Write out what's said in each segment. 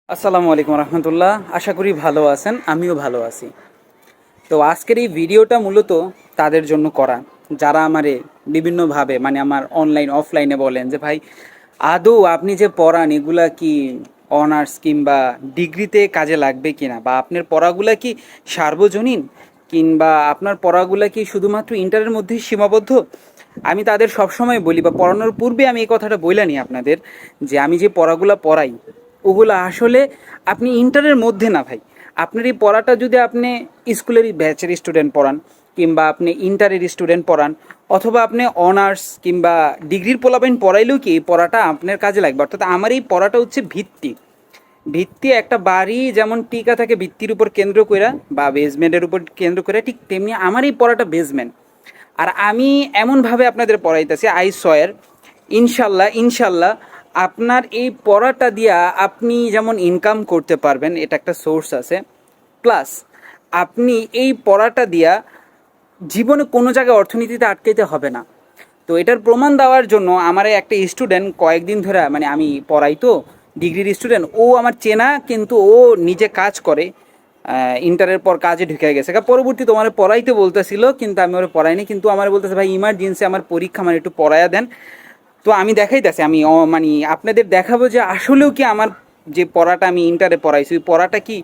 আসসালামু আলাইকুম রহমতুল্লাহ। আশা করি ভালো আছেন, আমিও ভালো আছি। তো আজকের এই ভিডিওটা মূলত তাদের জন্য করা যারা আমারে বিভিন্নভাবে মানে আমার অনলাইন অফলাইনে বলেন যে ভাই আদৌ আপনি যে পড়ান এগুলা কি অনার্স কিংবা ডিগ্রিতে কাজে লাগবে কিনা, বা আপনার পড়াগুলা কি সার্বজনীন, কিংবা আপনার পড়াগুলা কি শুধুমাত্র ইন্টারের মধ্যেই সীমাবদ্ধ। আমি তাদের সবসময় বলি, বা পড়ানোর পূর্বে আমি এই কথাটা বইলানি আপনাদের, যে আমি যে পড়াগুলা পড়াই ওগুলো আসলে আপনি ইন্টারের মধ্যে না ভাই। আপনার এই পড়াটা যদি আপনি স্কুলেরই ব্যাচের স্টুডেন্ট পড়ান, কিংবা আপনি ইন্টারের স্টুডেন্ট পড়ান, অথবা আপনি অনার্স কিংবা ডিগ্রির পোলাপাইন পড়াইলেও কি এই পড়াটা আপনার কাজে লাগবে। অর্থাৎ আমার এই পড়াটা হচ্ছে ভিত্তি। ভিত্তি একটা বাড়ি যেমন টিকা থাকে ভিত্তির উপর কেন্দ্র করে বা বেসমেন্টের উপর কেন্দ্র করে, ঠিক তেমনি আমার এই পড়াটা বেসমেন্ট। আর আমি এমনভাবে আপনাদের পড়াইতেছি, আই সয়ের ইনশাল্লাহ ইনশাল্লাহ আপনার এই পড়াটা দিয়া আপনি যেমন ইনকাম করতে পারবেন, এটা একটা সোর্স আছে। প্লাস আপনি এই পড়াটা দিয়া জীবনে কোনো জায়গায় অর্থনীতিতে আটকাইতে হবে না। তো এটার প্রমাণ দেওয়ার জন্য আমার একটা স্টুডেন্ট কয়েকদিন ধরে, মানে আমি পড়াই তো, ডিগ্রির স্টুডেন্ট, ও আমার চেনা, কিন্তু ও নিজে কাজ করে, ইন্টারের পর কাজে ঢুকে গেছে। পরবর্তী তোমার পড়াইতে বলতেছিল, কিন্তু আমি ওরা পড়াইনি, কিন্তু আমার বলতেছে ভাই ইমার্জেন্সি আমার পরীক্ষা, মানে একটু পড়াইয়া দেন। তো আমি দেখাইতেছি, আমি মানে আপনাদের দেখাবো যে আসলেও কি আমার যে পড়াটা আমি ইন্টারে পড়াইছি ওই পড়াটা কি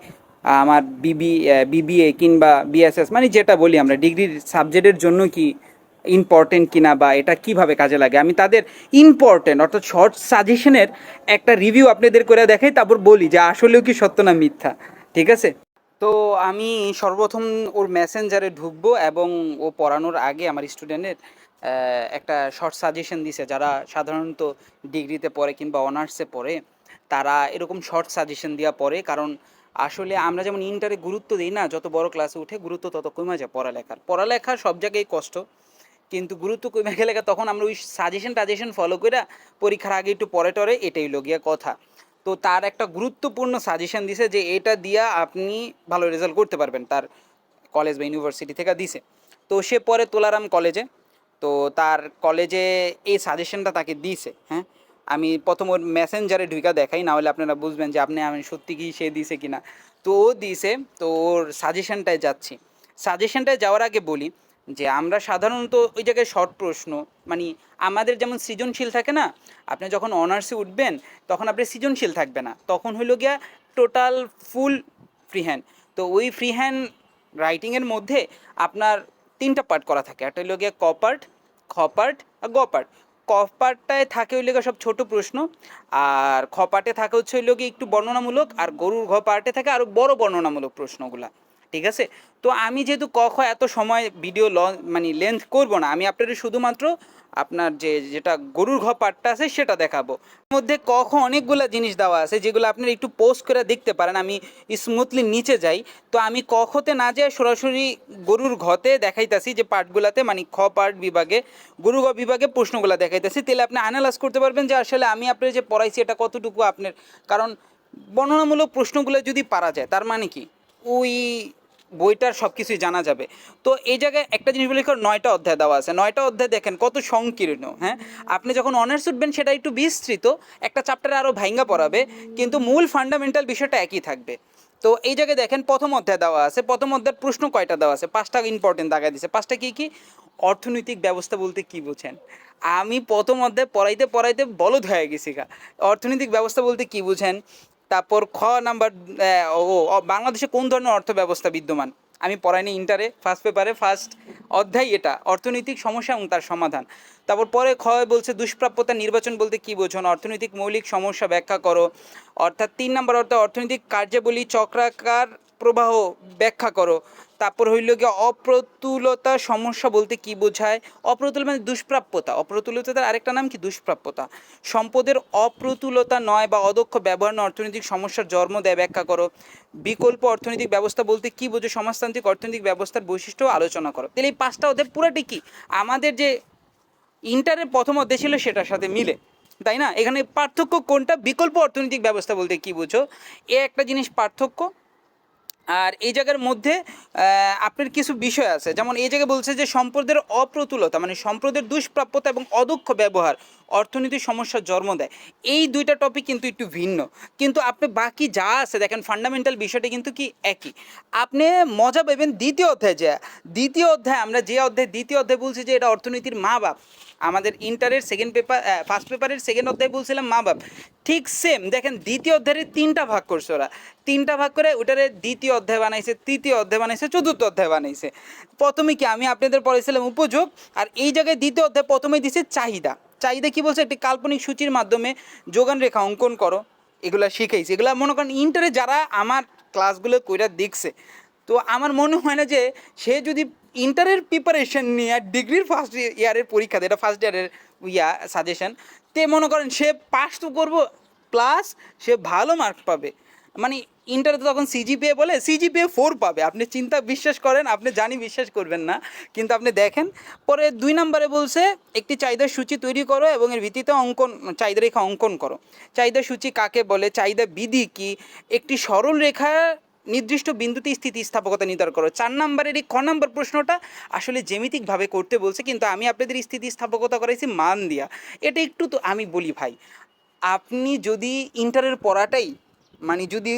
আমার বিবিএ কিংবা বিএসএস মানে যেটা বলি আমরা ডিগ্রির সাবজেক্টের জন্য কি ইম্পর্টেন্ট কিনা, বা এটা কিভাবে কাজে লাগে। আমি তাদের ইম্পর্টেন্ট অর্থাৎ শর্ট সাজেশনের একটা রিভিউ আপনাদের করে দেখাই, তারপর বলি যে আসলেও কি সত্য না মিথ্যা। ঠিক আছে? তো আমি সর্বপ্রথম ওর মেসেঞ্জারে ঢুকবো, এবং ও পড়ানোর আগে আমার স্টুডেন্টের একটা শর্ট সাজেশন দিছে। যারা সাধারণত ডিগ্রিতে পড়ে কিংবা অনার্সে পড়ে তারা এরকম শর্ট সাজেশন দেওয়া পড়ে, কারণ আসলে আমরা যেমন ইন্টারে গুরুত্ব দিই না, যত বড় ক্লাসে উঠে গুরুত্ব তত কমে যায় পড়ালেখার সব জায়গায় কষ্ট, কিন্তু গুরুত্ব কমে গেলে তখন আমরা ওই সাজেশন টাজেশন ফলো করে পরীক্ষার আগে একটু পরে টরে, এটাই লগিয়া কথা। তো তার একটা গুরুত্বপূর্ণ সাজেশন দিছে যে এটা দিয়া আপনি ভালো রেজাল্ট করতে পারবেন, তার কলেজ বা ইউনিভার্সিটি থেকে দিছে। তো সে পরে তোলারাম কলেজে, তো তার কলেজে এই সাজেশনটা তাকে দিছে। হ্যাঁ, আমি প্রথম ওর মেসেঞ্জারে ঢুকা দেখাই, না হলে আপনারা বুঝবেন যে আপনি আমি সত্যি কি সে দিছে কিনা। তো ও দিছে, তো ওর সাজেশনটায় যাচ্ছি। সাজেশনটায় যাওয়ার আগে বলি যে আমরা সাধারণত ওই জায়গায় শর্ট প্রশ্ন, মানে আমাদের যেমন সৃজনশীল থাকে না, আপনি যখন অনার্সে উঠবেন তখন আপনি সৃজনশীল থাকবে না, তখন হইল গিয়া টোটাল ফুল ফ্রি হ্যান্ড। তো ওই ফ্রি হ্যান্ড রাইটিংয়ের মধ্যে আপনার তিনটা পার্ট করা থাকে, একটা হইল গিয়া ক পার্ট, খ পার্ট আর গ পার্ট। ক পার্টটায় থাকে হইল গিয়ে সব ছোট প্রশ্ন, আর খ পার্টে থাকে হচ্ছে হইল গিয়ে একটু বর্ণনামূলক, আর গরুর ঘ পার্টে থাকে আরও বড় বর্ণনামূলক প্রশ্নগুলা। ঠিক আছে? তো আমি যেহেতু ক খ এত সময় ভিডিও মানে লেন্থ করব না, আমি আপনাদের শুধুমাত্র আপনার যেটা গরুর ঘ পার্টটা আছে সেটা দেখাবো। মধ্যে ক খ অনেকগুলো জিনিস দেওয়া আছে যেগুলো আপনারা একটু পোস্ট করে দেখতে পারেন। আমি স্মুথলি নিচে যাই, তো আমি ক খতে না যাই সরাসরি গরুর ঘতে দেখাইতেছি যে পার্টগুলোতে, মানে খ পার্ট বিভাগে গরু ঘ বিভাগে প্রশ্নগুলো দেখাইতেছি, তাহলে আপনি অ্যানালাইজ করতে পারবেন যে আসলে আমি আপনার যে পড়াইছি এটা কতটুকু আপনার। কারণ বর্ণনামূলক প্রশ্নগুলো যদি পারা যায় তার মানে কি ওই বইটার সব কিছুই জানা যাবে। তো এই জায়গায় একটা জিনিস বলি, 9টা অধ্যায় দেওয়া আছে, 9টা অধ্যায় দেখেন কত সংকীর্ণ। হ্যাঁ, আপনি যখন অনার্স উঠবেন সেটা একটু বিস্তৃত, একটা চ্যাপ্টারে আরও ভাইঙ্গা পড়াবে, কিন্তু মূল ফান্ডামেন্টাল বিষয়টা একই থাকবে। তো এই জায়গায় দেখেন প্রথম অধ্যায় দেওয়া আছে, প্রথম অধ্যায়ের প্রশ্ন কয়টা দেওয়া আছে, 5টা ইম্পর্টেন্ট দাগায় দিছে। 5টা কি কি? অর্থনৈতিক ব্যবস্থা বলতে কি বুঝেন? আমি প্রথম অধ্যায় পড়াইতে পড়াইতে বলদ হয়ে গেছি গা। অর্থনৈতিক ব্যবস্থা বলতে কি বুঝেন? তারপর খ নাম্বার, বাংলাদেশে কোন ধরনের অর্থ ব্যবস্থা বিদ্যমান। আমি পড়াইনি ইন্টারে, ফার্স্ট পেপারে ফার্স্ট অধ্যায় এটা অর্থনৈতিক সমস্যা এবং তার সমাধান। তারপর পরে খ বলছে দুষ্প্রাপ্যতা নির্বাচন বলতে কি বোঝেন, অর্থনৈতিক মৌলিক সমস্যা ব্যাখ্যা করো। অর্থাৎ 3 নম্বর অর্থ অর্থনৈতিক কার্যাবলী চক্রাকার প্রবাহ ব্যাখ্যা করো। তারপর হইল গিয়ে অপ্রতুলতা সমস্যা বলতে কি বোঝায়। অপ্রতুল মানে দুষ্প্রাপ্যতা, অপ্রতুলতার আরেকটা নাম কি দুষ্প্রাপ্যতা। সম্পদের অপ্রতুলতা নয় বা অদক্ষ ব্যবহার নয় অর্থনৈতিক সমস্যার জন্ম দেয়, ব্যাখ্যা করো। বিকল্প অর্থনৈতিক ব্যবস্থা বলতে কি বোঝো, সমাজতান্ত্রিক অর্থনৈতিক ব্যবস্থার বৈশিষ্ট্য আলোচনা করো। তাহলে এই 5টা অধ্যায় পুরাটি কি আমাদের যে ইন্টারের প্রথম অধ্যায় ছিল সেটার সাথে মিলে, তাই না? এখানে পার্থক্য কোনটা? বিকল্প অর্থনৈতিক ব্যবস্থা বলতে কি বুঝো, এ একটা জিনিস পার্থক্য। আর এই জায়গার মধ্যে আপনার কিছু বিষয় আছে, যেমন এই জায়গায় বলছে যে সম্পদের অপ্রতুলতা মানে সম্পদের দুষ্প্রাপ্যতা এবং অদক্ষ ব্যবহার অর্থনীতির সমস্যার জন্ম দেয়। এই দুইটা টপিক কিন্তু একটু ভিন্ন, কিন্তু আপনি বাকি যা আছে দেখেন ফান্ডামেন্টাল বিষয়টা কিন্তু কি একই। আপনি মজা পাবেন দ্বিতীয় অধ্যায় দ্বিতীয় অধ্যায় আমরা যে অধ্যায় দ্বিতীয় অধ্যায় বলছি যে এটা অর্থনীতির মা বাপ, আমাদের ইন্টারের সেকেন্ড পেপার ফার্স্ট পেপারের সেকেন্ড অধ্যায় বলছিলাম মা বাপ, ঠিক সেম দেখেন দ্বিতীয় অধ্যায়ের তিনটা ভাগ করছে ওরা, তিনটা ভাগ করে ওটারে দ্বিতীয় অধ্যায় বানাইছে, তৃতীয় অধ্যায় বানাইছে, চতুর্থ অধ্যায় বানাইছে। প্রথমে কি আমি আপনাদের পড়াইছিলাম উপযোগ, আর এই জায়গায় দ্বিতীয় অধ্যায় প্রথমে দিছে চাহিদা। চাহিদা কি বলছে, একটি কাল্পনিক সূচির মাধ্যমে যোগান রেখা অঙ্কন করো, এগুলা শিখাইছে। এগুলা মনে করেন ইন্টারে যারা আমার ক্লাসগুলো কইরা দেখছে, তো আমার মনে হয় না যে সে যদি ইন্টারের প্রিপারেশন নিয়ে ডিগ্রির ফার্স্ট ইয়ারের পরীক্ষা দেয়, এটা ফার্স্ট ইয়ারের সাজেশন, তে মনে করেন সে পাস তো করবো প্লাস সে ভালো মার্ক পাবে। মানে ইন্টারে তো তখন সিজিপিএ বলে, সিজিপিএ 4 পাবে। আপনি চিন্তা বিশ্বাস করেন, আপনি জানি বিশ্বাস করবেন না, কিন্তু আপনি দেখেন পরে 2 নম্বরে বলছে একটি চাহিদার সূচি তৈরি করো এবং এর ভিত্তিতে চাহিদা রেখা অঙ্কন করো। চাহিদা সূচি কাকে বলে, চাহিদা বিধি কি, একটি সরল রেখা নির্দিষ্ট বিন্দুতে স্থিতিস্থাপকতা নির্ধারণ করো। 4 নম্বরের এই নম্বর প্রশ্নটা আসলে জ্যামিতিকভাবে করতে বলছে, কিন্তু আমি আপনাদের স্থিতিস্থাপকতা করাইছি মান দিয়া। এটা একটু তো আমি বলি ভাই, আপনি যদি ইন্টারের পড়াটাই মানে যদি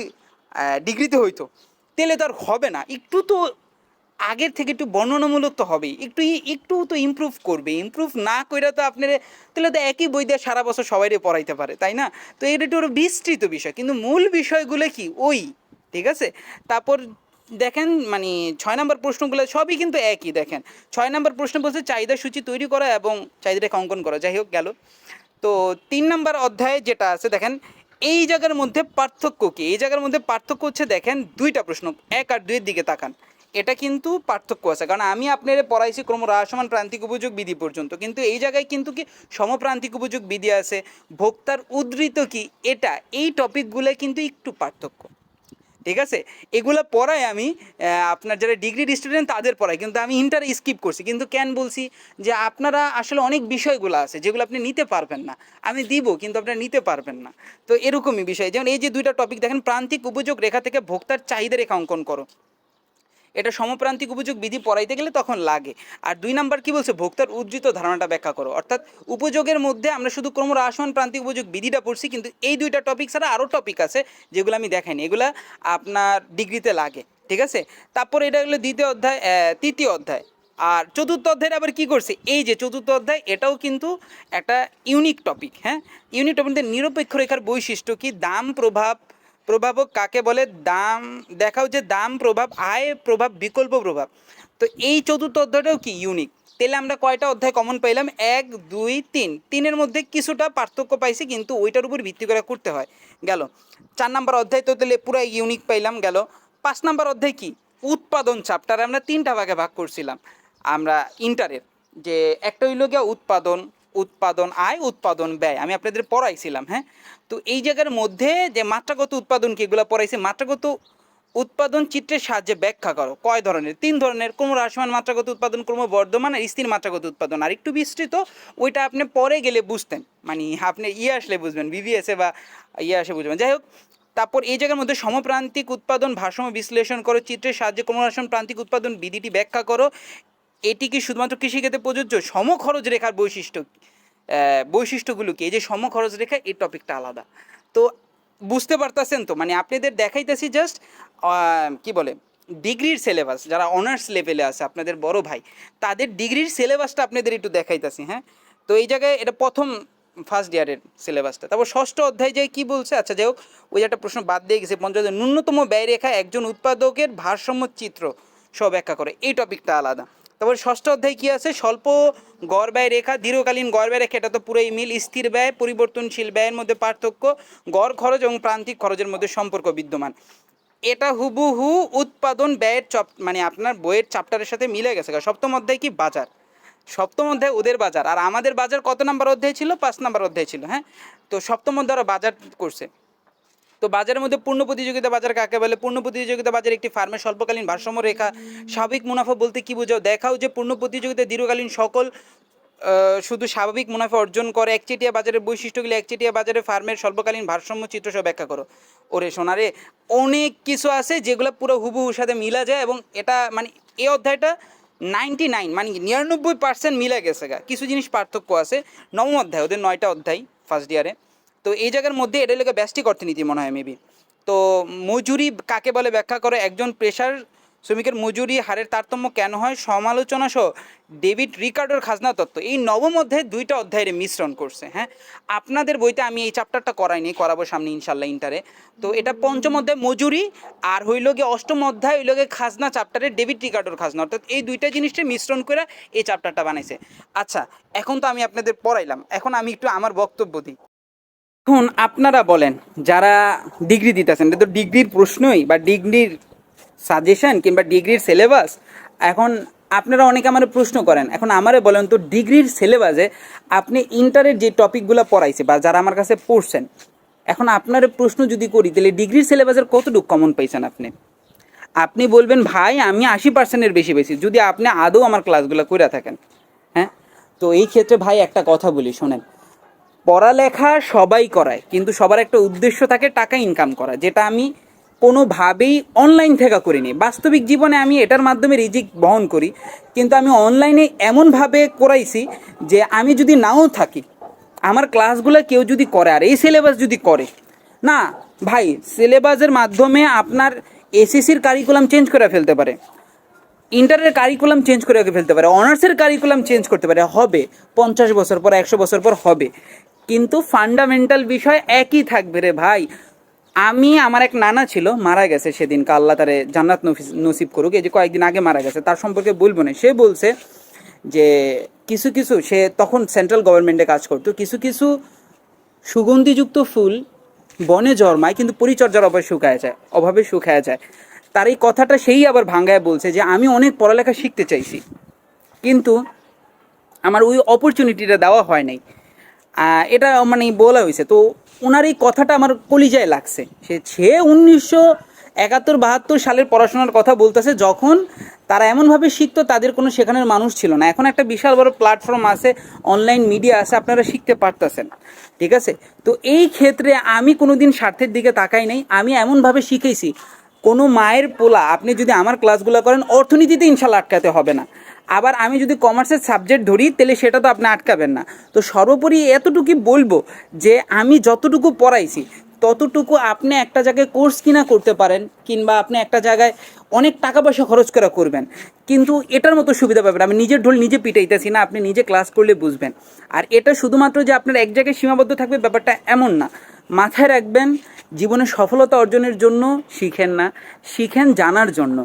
ডিগ্রিতে হইতো তাহলে তো আর হবে না, একটু তো আগের থেকে একটু বর্ণনামূলক তো হবেই, একটু তো ইমপ্রুভ করবে। ইমপ্রুভ না করে তো আপনার তাহলে তো একই বই দিয়ে সারা বছর সবাইরে পড়াইতে পারে, তাই না? তো এটা একটু বিস্তৃত বিষয়, কিন্তু মূল বিষয়গুলো কি ওই, ঠিক আছে। তারপর দেখেন মানে 6 নম্বর প্রশ্নগুলো সবই কিন্তু একই। দেখেন 6 নম্বর প্রশ্ন বলছে চাহিদা সূচি তৈরি করা এবং চাহিদাটাকে অঙ্কন করা, যাই হোক গেল। তো 3 নম্বর অধ্যায়ে যেটা আছে দেখেন এই জায়গার মধ্যে পার্থক্য কি, এই জায়গার মধ্যে পার্থক্য হচ্ছে দেখেন দুইটা প্রশ্ন, 1 আর 2 এর দিকে তাকান, এটা কিন্তু পার্থক্য আছে। কারণ আমি আপনারে পড়াইছি ক্রমহ্রাসমান প্রান্তিক উপযোগ বিধি পর্যন্ত, কিন্তু এই জায়গায় কিন্তু কি সমপ্রান্তিক উপযোগ বিধি আছে, ভোক্তার উদ্ধৃত কি, এটা এই টপিকগুলো কিন্তু একটু পার্থক্য, ঠিক আছে। এগুলো পড়াই আমি আপনার যারা ডিগ্রির স্টুডেন্ট তাদের পড়াই, কিন্তু আমি ইন্টার স্কিপ করছি। কিন্তু কেন বলছি যে আপনারা আসলে অনেক বিষয়গুলো আছে যেগুলো আপনি নিতে পারবেন না, আমি দিব কিন্তু আপনারা নিতে পারবেন না। তো এরকমই বিষয়, যেমন এই যে দুইটা টপিক দেখেন, প্রান্তিক উপযোগ রেখা থেকে ভোক্তার চাহিদা রেখা অঙ্কন করো, এটা সমপ্রান্তিক উপযোগ বিধি পড়াইতে গেলে তখন লাগে। আর 2 নাম্বার কি বলছে, ভোক্তার উদ্ধৃত ধারণাটা ব্যাখ্যা করো। অর্থাৎ উপযোগের মধ্যে আমরা শুধু ক্রমহ্রাসমান প্রান্তিক উপযোগ বিধিটা পড়ছি, কিন্তু এই দুইটা টপিক ছাড়া আরও টপিক আছে যেগুলো আমি দেখাইনি, এগুলা আপনার ডিগ্রিতে লাগে, ঠিক আছে। তারপর এটা হলো দ্বিতীয় অধ্যায়, তৃতীয় অধ্যায়। আর চতুর্থ অধ্যায়ে আবার কী করছে, এই যে চতুর্থ অধ্যায় এটাও কিন্তু একটা ইউনিক টপিক। হ্যাঁ, ইউনিক টপিক নিরপেক্ষ রেখার বৈশিষ্ট্য কি, দাম প্রভাবক কাকে বলে, দাম দেখাও যে দাম প্রভাব, আয় প্রভাব, বিকল্প প্রভাব। তো এই চতুর্থ অধ্যায়টাও কি ইউনিক। তাহলে আমরা কয়টা অধ্যায় কমন পাইলাম, 1 2 3, তিনের মধ্যে কিছুটা পার্থক্য পাইছি, কিন্তু ওইটার উপর ভিত্তি করে করতে হয়। গেল 4 নম্বর অধ্যায়, তো তাহলে পুরো ইউনিক পাইলাম। গেল 5 নম্বর অধ্যায় কি, উৎপাদন চ্যাপ্টার আমরা 3টা ভাগে ভাগ করছিলাম আমরা ইন্টারের, যে একটা হইল গিয়া উৎপাদন আয়, উৎপাদন ব্যয়, আমি আপনাদের পড়াইছিলাম। হ্যাঁ, তো এই জায়গার মধ্যে যে মাত্রাগত উৎপাদন কি, এগুলো পড়াইছে। মাত্রাগত উৎপাদন চিত্রের সাহায্যে ব্যাখ্যা করো, কয় ধরনের, 3 ধরনের, ক্রমহ্রাসমান মাত্রাগত উৎপাদন, ক্রমবর্ধমান আর স্থির মাত্রাগত উৎপাদন। আর একটু বিস্তৃত ওইটা আপনি পরে গেলে বুঝতেন, মানে আপনি আসলে বুঝবেন, বিবিএসে বা আসে বুঝবেন, যাই হোক। তারপর এই জায়গার মধ্যে সমপ্রান্তিক উৎপাদন ভারসাম্য বিশ্লেষণ করো, চিত্রের সাহায্যে ক্রমহ্রাসমান প্রান্তিক উৎপাদন বিধিটি ব্যাখ্যা করো, এটি কি শুধুমাত্র কৃষিক্ষেত্রে প্রযোজ্য, সমখরচ রেখার বৈশিষ্ট্যগুলো কি, এই যে সমখরচ রেখা, এই টপিকটা আলাদা। তো বুঝতে পারতেছেন তো, মানে আপনাদের দেখাইতেছি জাস্ট কি বলে ডিগ্রির সিলেবাস, যারা অনার্স লেভেলে আছে আপনাদের বড় ভাই, তাদের ডিগ্রির সিলেবাসটা আপনাদের একটু দেখাইতেছি। হ্যাঁ, তো এই জায়গায় এটা প্রথম ফার্স্ট ইয়ারের সিলেবাসটা। তারপর ষষ্ঠ অধ্যায় যায় কি বলছে, আচ্ছা যাই হোক, ওই একটা প্রশ্ন বাদ দিয়ে গেছে, পঞ্চম ন্যূনতম ব্যয় রেখা একজন উৎপাদকের ভারসাম্য চিত্র সব ব্যাখ্যা করে, এই টপিকটা আলাদা। তারপরে ষষ্ঠ অধ্যায় কী আছে, স্বল্প গড় ব্যয় রেখা, দীর্ঘকালীন গড় ব্যয় রেখা, এটা তো পুরোই মিল, স্থির ব্যয়, পরিবর্তনশীল ব্যয়ের মধ্যে পার্থক্য, গড় খরচ এবং প্রান্তিক খরচের মধ্যে সম্পর্ক বিদ্যমান। এটা হুবহু উৎপাদন ব্যয়ের মানে আপনার বইয়ের চ্যাপ্টারের সাথে মিলে গেছে। সপ্তম অধ্যায় কি, বাজার, সপ্তম অধ্যায় ওদের বাজার, আর আমাদের বাজার কত নাম্বার অধ্যায় ছিল, 5 নাম্বার অধ্যায় ছিল। হ্যাঁ, তো সপ্তম অধ্যায় ওরা বাজার করছে। তো বাজারের মধ্যে পূর্ণ প্রতিযোগিতা বাজার কাকে বলে, পূর্ণ প্রতিযোগিতা বাজার একটি ফার্মের স্বল্পকালীন ভারসাম্য রেখা। স্বাভাবিক মুনাফা বলতে কি বোঝাও, দেখাও যে পূর্ণ প্রতিযোগিতা দীর্ঘকালীন সকল শুধু স্বাভাবিক মুনাফা অর্জন করে। একচেটিয়া বাজারের বৈশিষ্ট্যগুলি, একচেটিয়া বাজারে ফার্মের স্বল্পকালীন ভারসাম্য চিত্র সব ব্যাখ্যা করো। ওরে সোনারে, অনেক কিছু আছে যেগুলো পুরো হুবহুর সাথে মিলা যায়, এবং এটা মানে এই অধ্যায়টা 99 মানে 99% মিলে গেছে গা, কিছু জিনিস পার্থক্য আছে। নবম অধ্যায়, ওদের 9টা অধ্যায় ফার্স্ট ইয়ারে। তো এই জায়গার মধ্যে এটা লেগে ব্যষ্টিক অর্থনীতি মনে হয় মেবি। তো মজুরি কাকে বলে ব্যাখ্যা করে, একজন পেশার শ্রমিকের মজুরি হারের তারতম্য কেন হয়, সমালোচনা সহ ডেভিড রিকার্ডোর খাজনা তত্ত্ব, এই নবম অধ্যায়ে 2টা অধ্যায়ের মিশ্রণ করছে। হ্যাঁ, আপনাদের বইতে আমি এই চ্যাপ্টারটা করাইনি, করাবো সামনে ইনশাল্লাহ ইন্টারে। তো এটা পঞ্চম অধ্যায় মজুরি, আর হইল গিয়ে অষ্টম অধ্যায় হইল গিয়ে খাজনা চ্যাপ্টারে ডেভিড রিকার্ডোর খাজনা, অর্থাৎ এই 2টা জিনিসটা মিশ্রণ করে এই চ্যাপ্টারটা বানাইছে। আচ্ছা, এখন তো আমি আপনাদের পড়াইলাম, এখন আমি একটু আমার বক্তব্য দিই। এখন আপনারা বলেন যারা ডিগ্রি দিতেছেন, এটা তো ডিগ্রির প্রশ্নই বা ডিগ্রির সাজেশন কিংবা ডিগ্রির সিলেবাস। এখন আপনারা অনেকে আমার প্রশ্ন করেন, এখন আমারে বলেন তো ডিগ্রির সিলেবাসে আপনি ইন্টারের যে টপিকগুলো পড়াইছে বা যারা আমার কাছে পড়ছেন, এখন আপনার প্রশ্ন যদি করি তাহলে ডিগ্রির সিলেবাসের কতটুকু কমন পাইছেন আপনি? আপনি বলবেন ভাই আমি 80%-এর বেশি পেয়েছি, যদি আপনি আদৌ আমার ক্লাসগুলো করে থাকেন। হ্যাঁ, তো এই ক্ষেত্রে ভাই একটা কথা বলি শোনেন, পড়ালেখা সবাই করায়, কিন্তু সবার একটা উদ্দেশ্য থাকে টাকা ইনকাম করা, যেটা আমি কোনোভাবেই অনলাইন থেকে করিনি। বাস্তবিক জীবনে আমি এটার মাধ্যমে রিজিক বহন করি, কিন্তু আমি অনলাইনে এমনভাবে করাইছি যে আমি যদি নাও থাকি, আমার ক্লাসগুলো কেউ যদি করে আর এই সিলেবাস যদি করে না, ভাই সিলেবাসের মাধ্যমে আপনার এসএসসির কারিকুলাম চেঞ্জ করে ফেলতে পারে, ইন্টারের কারিকুলাম চেঞ্জ করে ফেলতে পারে, অনার্সের কারিকুলাম চেঞ্জ করতে পারে, হবে 50 বছর পর 100 বছর পর হবে, কিন্তু ফান্ডামেন্টাল বিষয় একই থাকবে রে ভাই। আমি আমার এক নানা ছিল, মারা গেছে সেদিনকে, আল্লাহ তারে জান্নাত নসিব করুক, এই যে কয়েকদিন আগে মারা গেছে, তার সম্পর্কে বলবো না। সে বলছে যে কিছু কিছু, সে তখন সেন্ট্রাল গভর্নমেন্টে কাজ করতো, কিছু কিছু সুগন্ধিযুক্ত ফুল বনে জন্মায় কিন্তু পরিচর্যার অভাবে শুকায় যায়। তার এই কথাটা সেই আবার ভাঙ্গায় বলছে যে আমি অনেক পড়ালেখা শিখতে চাইছি, কিন্তু আমার ওই অপরচুনিটিটা দেওয়া হয় নাই। এটা মানে বলা হয়েছে। তো ওনার এই কথাটা আমার কলিজায় লাগছে। সে 1971-72 সালের পড়াশোনার কথা বলতেছে, যখন তারা এমনভাবে শিখতো তাদের কোনো সেখানের মানুষ ছিল না। এখন একটা বিশাল বড় প্ল্যাটফর্ম আছে, অনলাইন মিডিয়া আছে, আপনারা শিখতে পারতেছেন, ঠিক আছে। তো এই ক্ষেত্রে আমি কোনো দিন স্বার্থের দিকে তাকাই নাই, আমি এমনভাবে শিখেছি, কোনো মায়ের পোলা আপনি যদি আমার ক্লাসগুলো করেন অর্থনীতিতে ইনশাল্লাহ আটকাতে হবে না। আবার আমি যদি কমার্সের সাবজেক্ট ধরি তাহলে সেটা তো আপনি আটকাবেন না। তো সর্বোপরি এতটুকুই বলবো যে আমি যতটুকু পড়াইছি ততটুকু আপনি একটা জায়গায় কোর্স কিনা করতে পারেন, কিংবা আপনি একটা জায়গায় অনেক টাকা পয়সা খরচ করা করবেন, কিন্তু এটার মতো সুবিধা পাবেন। আমি নিজের ঢোল নিজে পিটাইতেছি না, আপনি নিজে ক্লাস করলে বুঝবেন। আর এটা শুধুমাত্র যে আপনার এক জায়গায় সীমাবদ্ধ থাকবে ব্যাপারটা এমন না। মাথায় রাখবেন, জীবনে সফলতা অর্জনের জন্য শিখেন না, শিখেন জানার জন্য।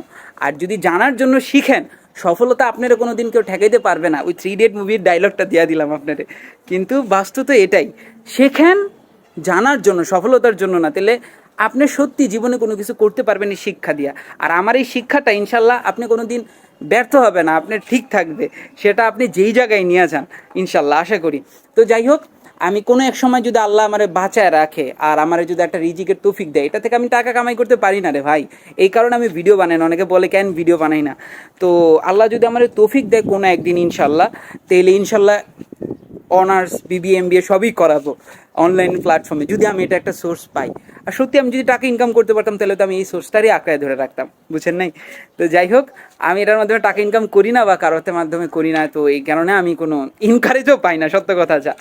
আর যদি জানার জন্য শিখেন, সফলতা আপনারা কোনো দিন কেউ ঠেকাইতে পারবে না। ওই 3 Idiots মুভির ডায়লগটা দিয়ে দিলাম আপনারে, কিন্তু বাস্তব এটাই। শেখেন জানার জন্য, সফলতার জন্য না, তাহলে আপনি সত্যি জীবনে কোনো কিছু করতে পারবেন এই শিক্ষা দিয়া। আর আমার এই শিক্ষাটা ইনশাল্লাহ আপনি কোনো দিন ব্যর্থ হবে না, আপনার ঠিক থাকবে, সেটা আপনি যেই জায়গায় নিয়ে যান ইনশাল্লাহ, আশা করি। তো যাই হোক, আমি কোনো এক সময় যদি আল্লাহ আমারে বাঁচায় রাখে আর আমারে যদি একটা রিজিকের তৌফিক দেয়, এটা থেকে আমি টাকা কামাই করতে পারি না রে ভাই, এই কারণে আমি ভিডিও বানাই না। অনেকে বলে কেন ভিডিও বানাই না, তো আল্লাহ যদি আমার তৌফিক দেয় কোনো একদিন ইনশাল্লাহ, তাহলে ইনশাল্লাহ অনার্স BBA MBA সবই করাবো অনলাইন প্ল্যাটফর্মে, যদি আমি এটা একটা সোর্স পাই। আর সত্যি আমি যদি টাকা ইনকাম করতে পারতাম তাহলে তো আমি এই সোর্সটারই আঁকড়ায় ধরে রাখতাম, বুঝছেন নাই? তো যাই হোক, আমি এটার মাধ্যমে টাকা ইনকাম করি না বা কারোর মাধ্যমে করি না, তো এই কারণে আমি কোনো ইনকারেজও পাই না, সত্য কথা যা।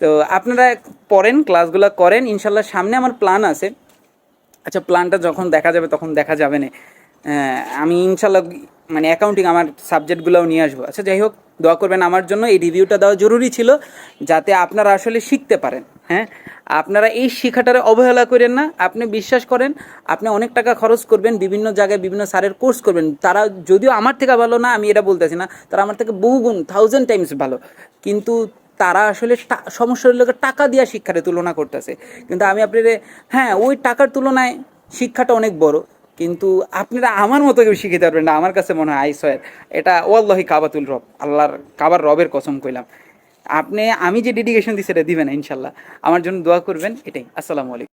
তো আপনারা পড়েন, ক্লাসগুলো করেন, ইনশাল্লাহ সামনে আমার প্ল্যান আছে। আচ্ছা, প্ল্যানটা যখন দেখা যাবে তখন দেখা যাবে না। আমি ইনশাল্লাহ মানে অ্যাকাউন্টিং আমার সাবজেক্টগুলোও নিয়ে আসবো। আচ্ছা যাই হোক, দোয়া করবেন আমার জন্য। এই রিভিউটা দেওয়া জরুরি ছিল যাতে আপনারা আসলে শিখতে পারেন। হ্যাঁ, আপনারা এই শিক্ষাটারে অবহেলা করেন না। আপনি বিশ্বাস করেন, আপনি অনেক টাকা খরচ করবেন, বিভিন্ন জায়গায় বিভিন্ন স্যারের কোর্স করবেন, তারা যদিও আমার থেকে ভালো না, আমি এটা বলতেছি না, তারা আমার থেকে বহুগুণ 1000 টাইমস ভালো, কিন্তু তারা আসলে সমস্যার লোকের টাকা দিয়ে শিক্ষারে তুলনা করতেছে। কিন্তু আমি আপনার, হ্যাঁ, ওই টাকার তুলনায় শিক্ষাটা অনেক বড়, কিন্তু আপনারা আমার মতো কেউ শিখতে পারবেন না। আমার কাছে মনে হয় আইসয়ের এটা ওয়াল্লাহি কাবাতুল রব, আল্লাহর কাবার রবের কসম কইলাম। আমি যে ডেডিকেশন দিই সেটা দিবেন না ইনশাল্লাহ। আমার জন্য দোয়া করবেন, এটাই। আসসালামু আলাইকুম।